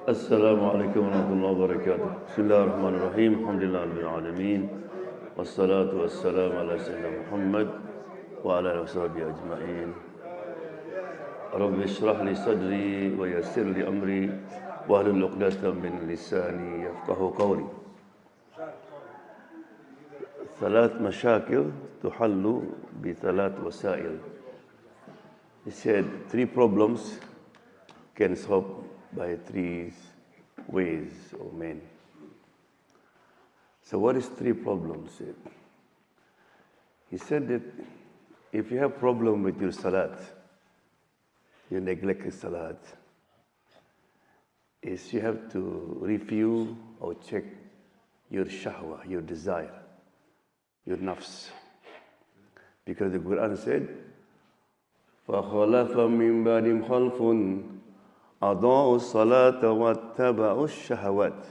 السلام عليكم ورحمة الله وبركاته. بسم الله الرحمن الرحيم. الحمد لله رب العالمين والصلاة والسلام على سيدنا محمد وعلى آله وصحبه أجمعين. رب اشرح لي صدري ويسر لي أمري واحلل عقدة من لساني يفقه قولي. ثلاث مشاكل تحل بثلاث وسائل. He said three problems can solve by three ways or men. So what is three problems? He said that if you have problem with your salat, you neglect salat, is you have to review or check your shahwa, your desire, your nafs. Because the Quran said, فَخَلَفَ مِنْ بَعْدِهِمْ خَلْفٌ أَضَاعُوا الصَّلَاةَ وَاتَّبَعُوا الشَّهَوَاتِ.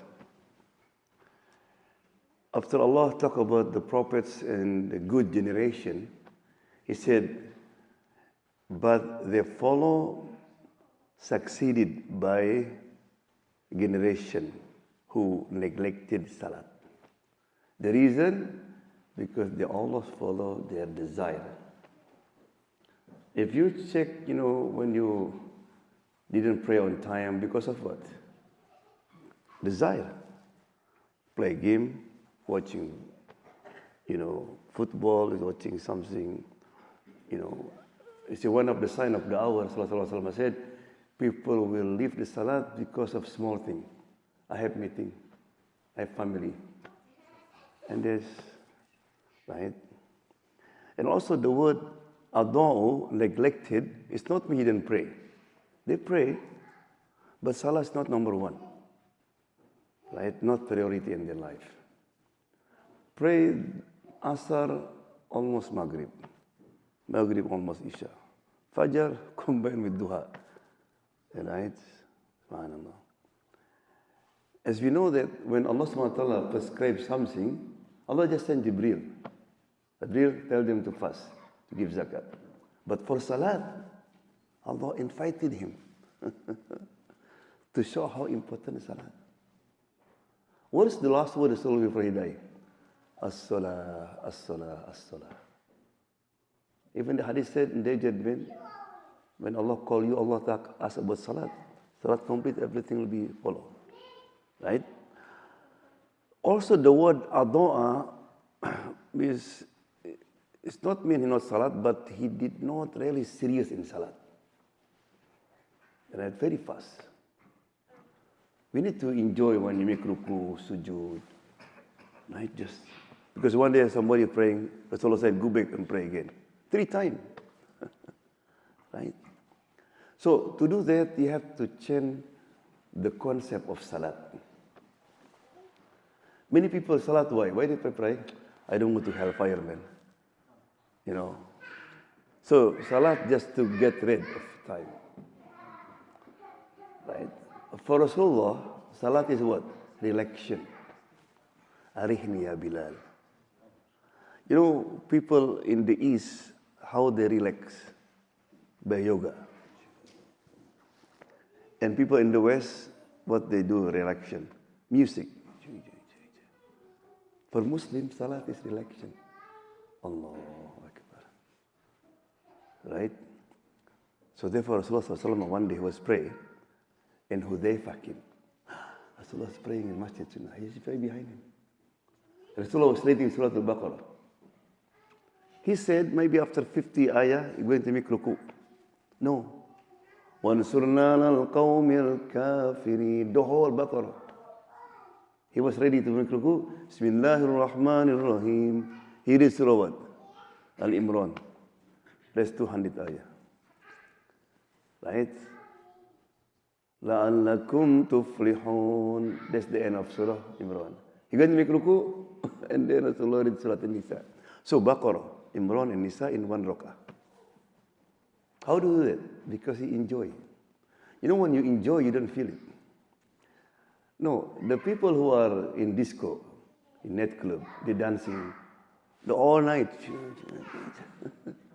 After Allah talked about the prophets and the good generation, He said, but they succeeded by generation who neglected salat. The reason? Because they always follow their desire. If you check, when you didn't pray on time, because of what? Desire. Play game, watching, football, is watching something, It's one of the signs of the hour. Sallallahu said, people will leave the salat because of small thing. I have meeting, I have family. And there's, right? And also the word adau, neglected, it's not me didn't pray. They pray, but salah is not number one. Right? Not priority in their life. Pray Asar almost Maghrib. Maghrib almost Isha. Fajr combined with Duha. Right? SubhanAllah. As we know that when Allah subhanahu wa ta'ala prescribes something, Allah just sent Jibreel. Jibreel tell them to fast, to give zakat. But for salat, Allah invited him to show how important is salat. What is the last word of Rasul before he died? As-salah, as-salah, as-salah. Even the hadith said in the judgment, when Allah call you, Allah ask about salat. Salat complete, everything will be followed. Right? Also the word ado'a is, it's not mean he not salat, but he did not really serious in salat. Right? Very fast. We need to enjoy when you make ruku, sujood. Right? Just because one day somebody praying, Rasulullah said, go back and pray again. 3 times. Right? So to do that, you have to change the concept of salat. Many people salat, why? Why did they pray? I don't go to hellfire, man. So salat just to get rid of time. Right? For Rasulullah, salat is what? Relaxation. Arihni ya Bilal. People in the East, how they relax? By yoga. And people in the West, what they do? Relaxation. Music. For Muslims, salat is relaxation. Allahu Akbar. Right? So therefore, Rasulullah one day he was praying, and Hudayfa came. Rasulullah was praying in Masjid Sunnah. He's right behind him. Rasulullah was reading Surah Al-Baqarah. He said, maybe after 50 ayah, he's going to make ruku. No. وَانْصُرْنَا لَلْقَوْمِ الْكَافِرِينَ. The whole Baqarah. He was ready to make ruku. Bismillahir Rahmanir Rahim. He read Surah what? Al-Imran. That's 200 ayah. Right? لَعَلَّكُمْ تُفْلِحُونَ. That's the end of Surah Imran. He going to make ruku, and then Rasulullah read Surah An-Nisa. So Baqarah, Imran, and Nisa in one rak'ah. How do you do that? Because you enjoy. When you enjoy, you don't feel it. No, the people who are in disco, in nightclub, they're dancing the all night.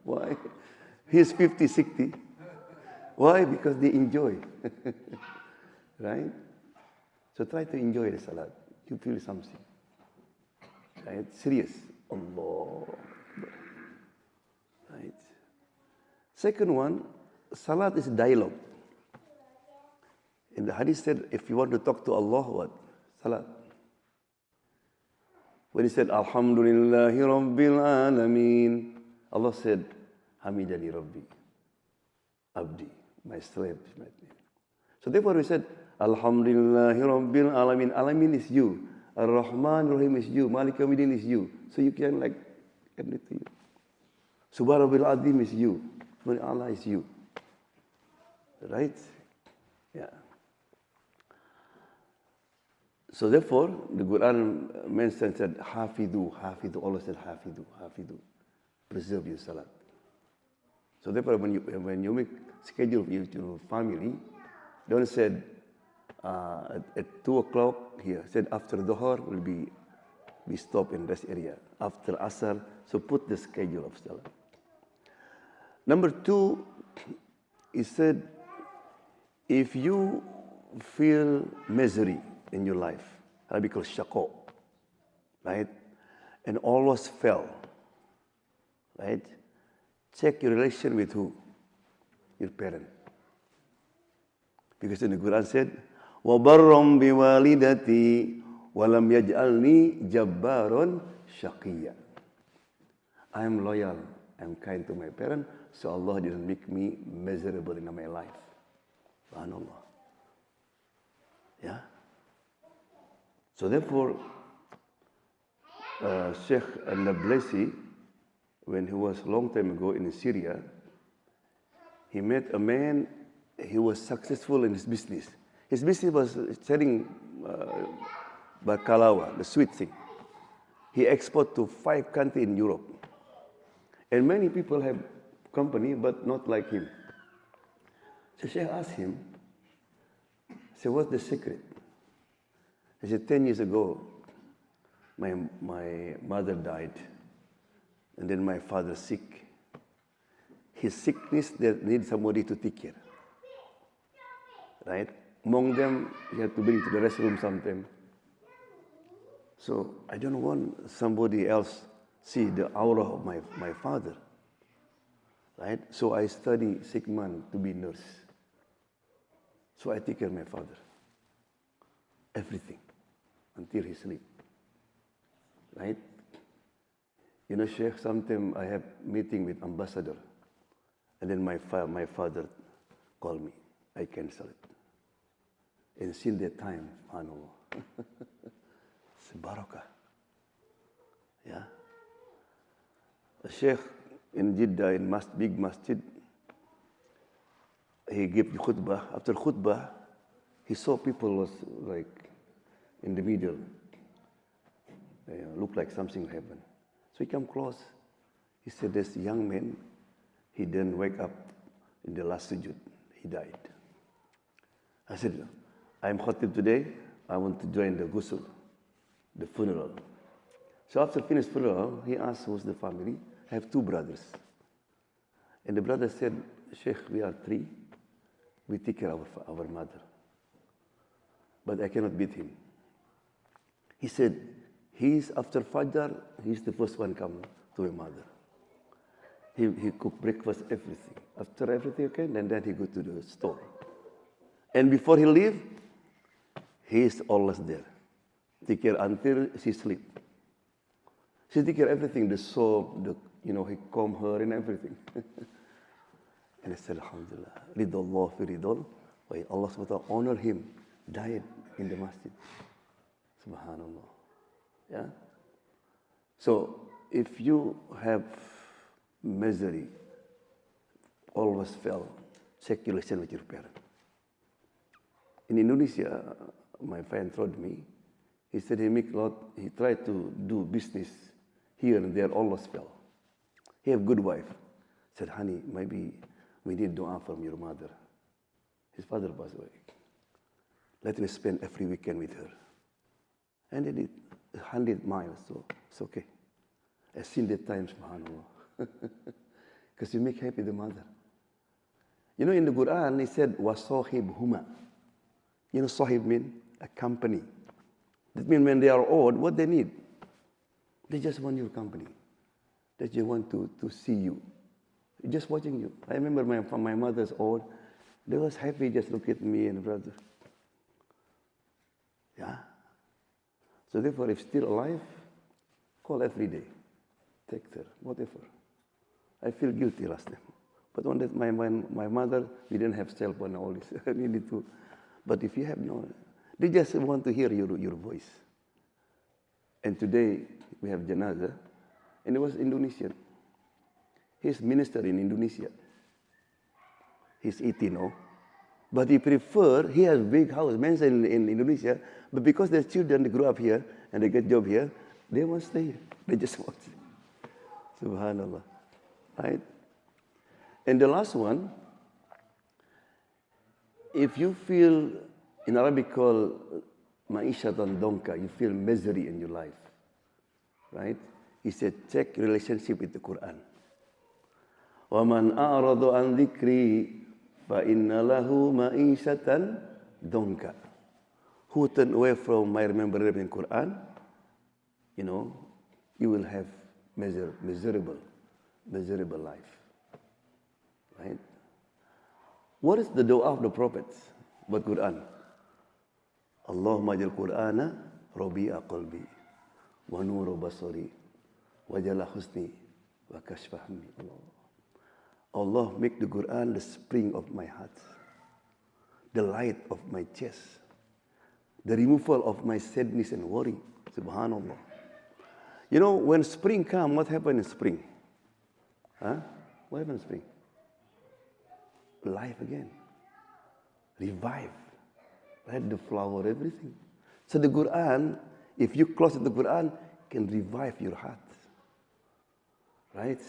Why? He's 50, 60. Why? Because they enjoy. Right? So try to enjoy the salat. You feel something. Right? Serious. Allah. Right? Second one, salat is dialogue. In the hadith said, if you want to talk to Allah, what? Salat. When he said, Alhamdulillahi Rabbil Alameen, Allah said, Hamidani Rabbi, Abdi, my slave. So therefore we said, Alhamdulillahi Rabbil Alameen. Alameen is you. Ar-Rahman Rahim is you. Malik Yawmiddin is you. So you can like, end it to you. Subhanahu Rabbil Azim is you. Allah is you. Right? Yeah. So therefore, the Quran mentioned, said, Hafidu, Hafidu, always said Hafidu, Hafidu. Preserve your salat. So therefore, when you make schedule of your family, don't say at 2 o'clock here. Said after Dhuhr will be stop in rest area. After Asr, so put the schedule of salat. Number 2, he said, if you feel misery in your life, Arabic called shaqo, right? And always fail, right? Check your relation with who? Your parent. Because in the Quran said, وَبَرًّا بِوَالِدَتِي وَلَمْ يَجْعَلْنِي جَبَّارٌ شَقِيًّا. I am loyal, I am kind to my parent, so Allah didn't make me miserable in my life. Subhanallah. Yeah? So therefore, Sheikh Al-Nablesi, when he was a long time ago in Syria, he met a man, he was successful in his business. His business was selling baklava, the sweet thing. He exported to 5 countries in Europe. And many people have company, but not like him. So Sheikh asked him, I said, what's the secret? He said, 10 years ago, my mother died, and then my father sick. His sickness, they need somebody to take care. Right? Among them, he had to bring to the restroom sometime. So I don't want somebody else see the aura of my father. Right? So I study 6 months to be nurse. So I take care of my father. Everything. Until he sleep. Right? You know, Sheikh, sometimes I have meeting with ambassador. And then my father called me. I cancel it. And since that time, subhanAllah. It's barakah. Yeah? A Sheikh in Jeddah, in big masjid, he gave khutbah. After khutbah, he saw people was like in the middle. Looked like something happened. So he came close. He said, this young man, he didn't wake up in the last sujood. He died. I said, I'm khatib today. I want to join the ghusl, the funeral. So after finished funeral, he asked who's the family. I have 2 brothers. And the brother said, Sheikh, we are 3. We take care of our mother. But I cannot beat him. He said, he's after Fajr, he's the first one come to my mother. He cook breakfast, everything. After everything, okay, and then he go to the store. And before he leave, he is always there. Take care until she sleep. She take care of everything, the soap, he comb her and everything. And I said, Alhamdulillah, Ridallah fi ridal. Why Allah subhanahu wa ta'ala honor him, died in the masjid. Subhanallah. Yeah? So, if you have misery, always fail, check your relation with your parent. In Indonesia, my friend told me, he said he tried to do business here and there, always fail. He have good wife. Said, honey, maybe we need dua from your mother. His father passed away. Let me spend every weekend with her. And they did 100 miles, so it's okay. I've seen that time, subhanAllah. Because you make happy the mother. You know, in the Quran, he said, وَصَاحِبْهُمَا. You know, sahib mean a company. That means when they are old, what they need? They just want your company. They just want to see you. Just watching you. I remember my mother's old. They was happy just look at me and brother. Yeah. So therefore, if still alive, call every day. Take care, whatever. I feel guilty last time. But on that, my mother, we didn't have cell phone and all this. We need to. But if you have no, they just want to hear your voice. And today, we have Janazah, and it was Indonesian. He's minister in Indonesia. He's 80 now. But he has big house, mentioned in Indonesia, but because their children, they grew up here, and they get job here, they won't stay here. They just want. Subhanallah. Right? And the last one, if you feel, in Arabic called ma'ishatan donka, you feel misery in your life, right? He said, check relationship with the Quran. وَمَنْ أَعْرَضُ عَنْ ذِكْرِي فَإِنَّ لَهُ مَعِيشَةً donka. Who turn away from my remembrance in Quran, you will have miserable life. Right? What is the dua of the prophets? What Quran? Allahumma jal Qur'ana rabi'a qalbi wa nuru basari wa jala husni wa kashfa hammi. Allah make the Quran the spring of my heart, the light of my chest, the removal of my sadness and worry. Subhanallah. When spring comes, what happens in spring? What happens in spring? Life again. Revive. Right? The flower, everything. So the Quran, if you close the Quran, can revive your heart. Right?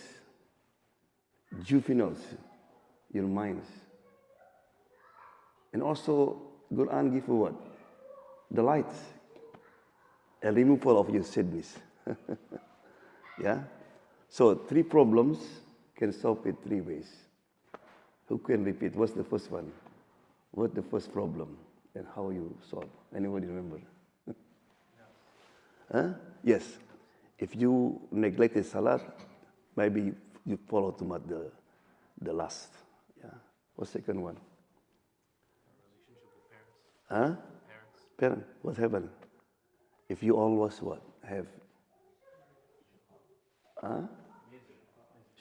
Juveniles, your minds. And also, Quran give you what? The light. A removal of your sadness. Yeah? So 3 problems can solve it 3 ways. Who can repeat? What's the first one? What's the first problem and how you solve? Anybody remember? Yes. If you neglected Salat, maybe you follow to the last. Yeah. What's the second one? Relationship with parents. Parents. What happened? If you always what? Have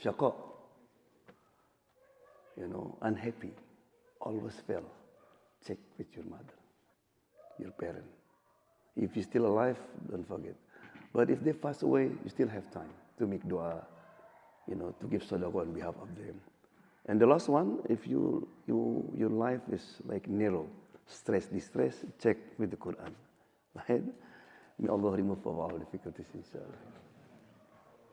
shaqa, unhappy, always fail. Check with your mother, your parent. If you're still alive, don't forget. But if they pass away, you still have time to make dua, to give sadaqah on behalf of them. And the last one, if your life is like narrow, stress, distress, check with the Quran. Right? May Allah remove all difficulties, inshallah.